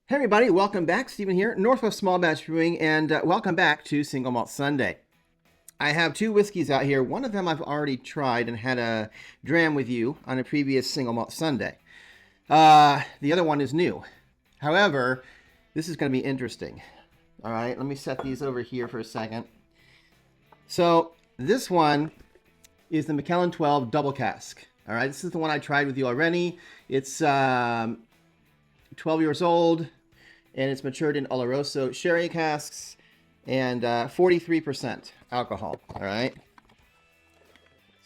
Hey everybody, welcome back. Stephen here, Northwest Small Batch Brewing, and welcome back to Single Malt Sunday. I have two whiskeys out here. One of them I've already tried and had a dram with you on a previous Single Malt Sunday. The other one is new. However, this is going to be interesting. All right, let me set these over here for a second. So this one is the Macallen 12 Double Cask. All right, this is the one I tried with you already. It's 12 years old, and it's matured in Oloroso sherry casks, and 43% alcohol. All right.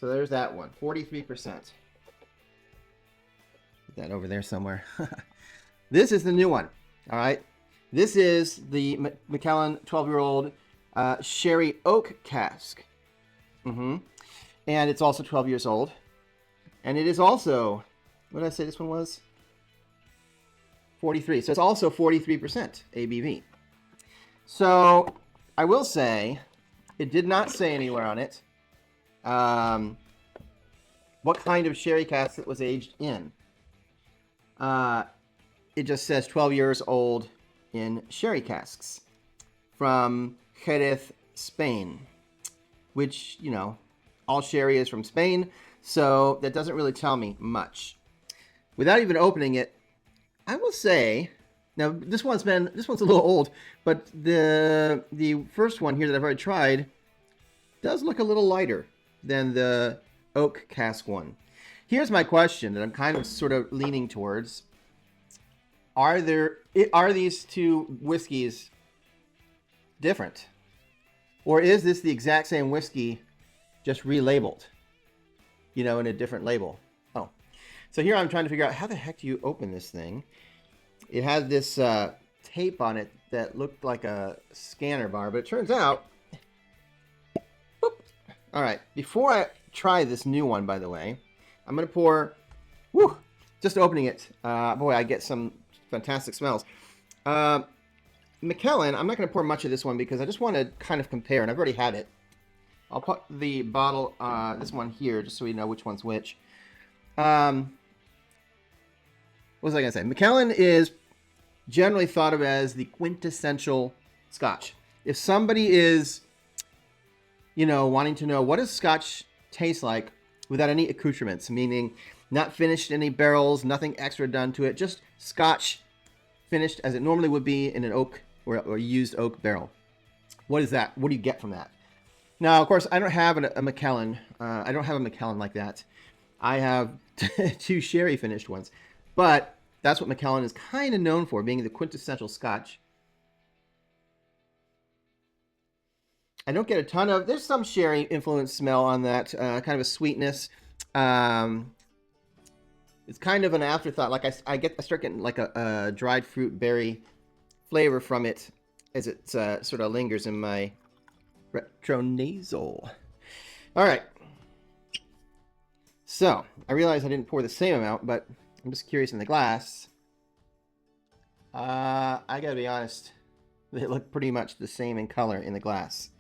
So there's that one, 43%. Put that over there somewhere. This is the new one. All right. This is the Macallan 12-year-old sherry oak cask. And it's also 12 years old. And it is also, what did I say this one was? 43. So it's also 43% ABV. So I will say, it did not say anywhere on it what kind of sherry cask it was aged in. It just says 12 years old in sherry casks from Jerez, Spain, which, you know, all sherry is from Spain, so that doesn't really tell me much. Without even opening it, I will say, now this one's a little old, but the first one here that I've already tried does look a little lighter than the oak cask one. Here's my question that I'm kind of sort of leaning towards. Are these two whiskeys different? Or is this the exact same whiskey, just relabeled, you know, in a different label? Oh, so here I'm trying to figure out how the heck do you open this thing? It has this tape on it that looked like a scanner bar, but it turns out, boop. All right, before I try this new one, by the way, I'm going to pour, just opening it, boy, I get some fantastic smells. Macallen, I'm not going to pour much of this one because I just want to kind of compare, and I've already had it. I'll put the bottle, this one here, just so we know which one's which. What was I going to say? Macallen is generally thought of as the quintessential Scotch. If somebody is, you know, wanting to know what does Scotch taste like without any accoutrements, meaning not finished in any barrels, nothing extra done to it, just Scotch finished as it normally would be in an oak or used oak barrel. What is that? What do you get from that? Now, of course, I don't have a Macallen. I don't have a Macallen like that. I have two sherry finished ones. But that's what Macallen is kind of known for, being the quintessential Scotch. I don't get a ton of, there's some sherry influence smell on that, kind of a sweetness. It's kind of an afterthought. Like I start getting like a dried fruit berry flavor from it as it sort of lingers in my retronasal. All right. So I realize I didn't pour the same amount, but I'm just curious in the glass. I gotta be honest, they look pretty much the same in color in the glass.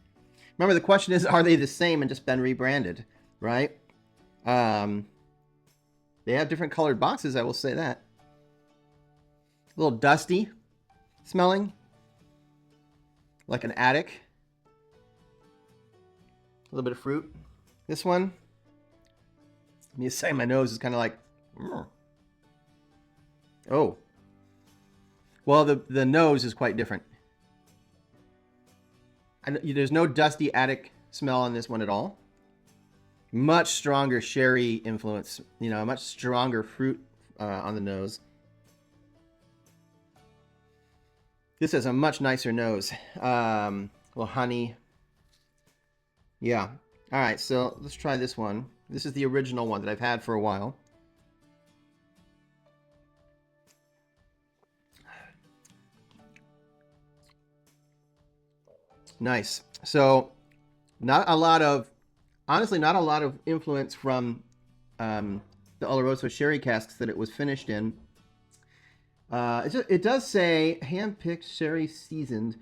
Remember, the question is, are they the same and just been rebranded, right? They have different colored boxes, I will say that. A little dusty smelling, like an attic. A little bit of fruit. This one, let me say, my nose is kind of like, oh. Well, the nose is quite different. There's no dusty attic smell on this one at all. Much stronger sherry influence, you know, much stronger fruit on the nose. This has a much nicer nose. Well, honey. Yeah. All right, so let's try this one. This is the original one that I've had for a while. Nice. So, honestly, not a lot of influence from the Oloroso sherry casks that it was finished in. It does say hand-picked, sherry seasoned,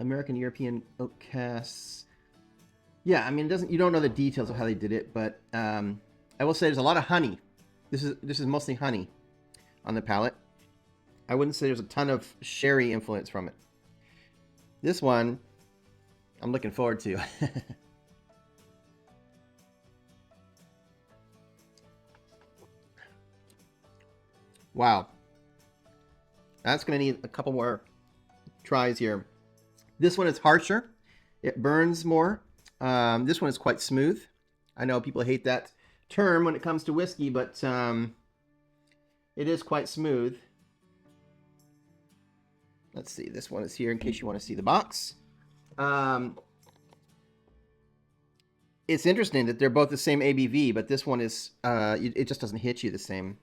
American European oak casks. Yeah, I mean, you don't know the details of how they did it, but I will say there's a lot of honey. This is mostly honey on the palate. I wouldn't say there's a ton of sherry influence from it. This one, I'm looking forward to. Wow. That's going to need a couple more tries here. This one is harsher. It burns more. This one is quite smooth. I know people hate that term when it comes to whiskey, but it is quite smooth. Let's see. This one is here in case you want to see the box. It's interesting that they're both the same ABV, but this one is, it just doesn't hit you the same.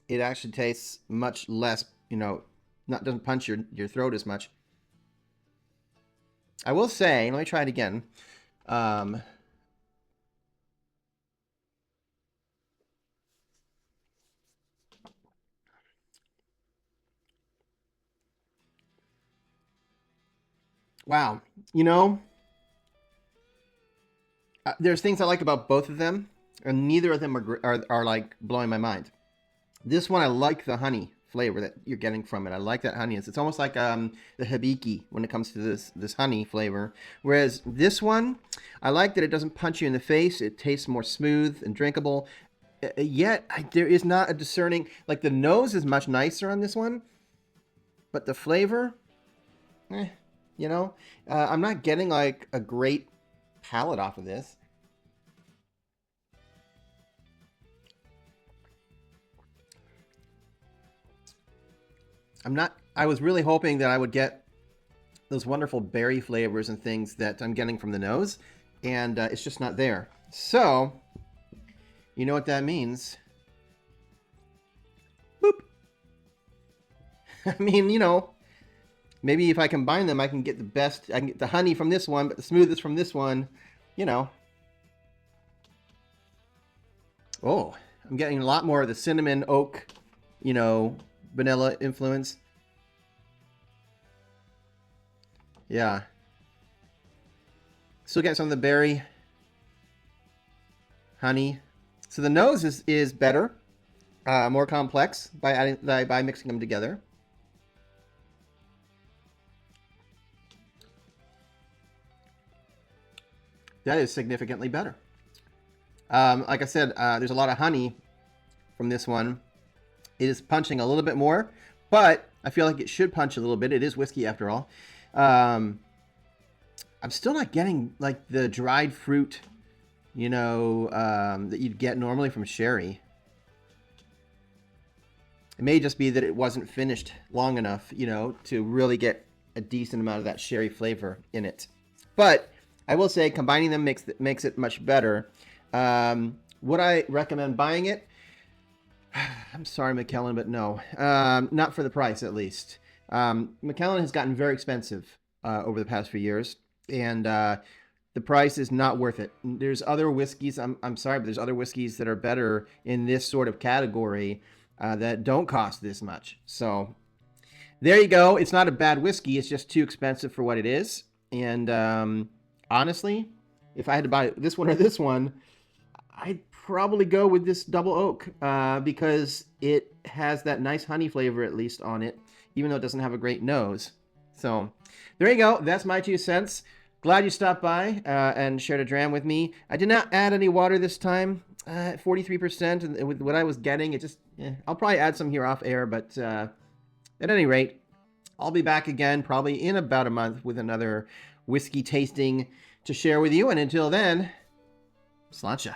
It actually tastes much less, you know, doesn't punch your throat as much. I will say, let me try it again. Wow, you know, there's things I like about both of them, and neither of them are like blowing my mind. This one, I like the honey flavor that you're getting from it. I like that honey. It's almost like the hibiki when it comes to this honey flavor. Whereas this one, I like that it doesn't punch you in the face. It tastes more smooth and drinkable. Yet, there is not a discerning... Like, the nose is much nicer on this one. But the flavor... you know? I'm not getting, like, a great palate off of this. I was really hoping that I would get those wonderful berry flavors and things that I'm getting from the nose, and it's just not there. So, you know what that means. Boop. I mean, you know, maybe if I combine them, I can get the best. I can get the honey from this one, but the smoothest from this one, you know. Oh, I'm getting a lot more of the cinnamon, oak, you know, vanilla influence. Yeah. Still getting some of the berry, honey. So the nose is better, more complex by mixing them together. That is significantly better. Like I said, there's a lot of honey from this one. It is punching a little bit more, but I feel like it should punch a little bit. It is whiskey after all. I'm still not getting like the dried fruit, you know, that you'd get normally from sherry. It may just be that it wasn't finished long enough, you know, to really get a decent amount of that sherry flavor in it. But I will say combining them makes it much better. Would I recommend buying it? I'm sorry, Macallen, but no. Not for the price, at least. Macallen has gotten very expensive over the past few years, and the price is not worth it. There's other whiskeys, I'm sorry, but there's other whiskeys that are better in this sort of category that don't cost this much. So there you go. It's not a bad whiskey. It's just too expensive for what it is. And honestly, if I had to buy this one or this one, I'd probably go with this double oak because it has that nice honey flavor at least on it, even though it doesn't have a great nose. So there you go. That's my 2 cents. Glad you stopped by and shared a dram with me. I did not add any water this time, 43%. And with what I was getting, it just, I'll probably add some here off air. But at any rate, I'll be back again probably in about a month with another whiskey tasting to share with you. And until then, sláinte.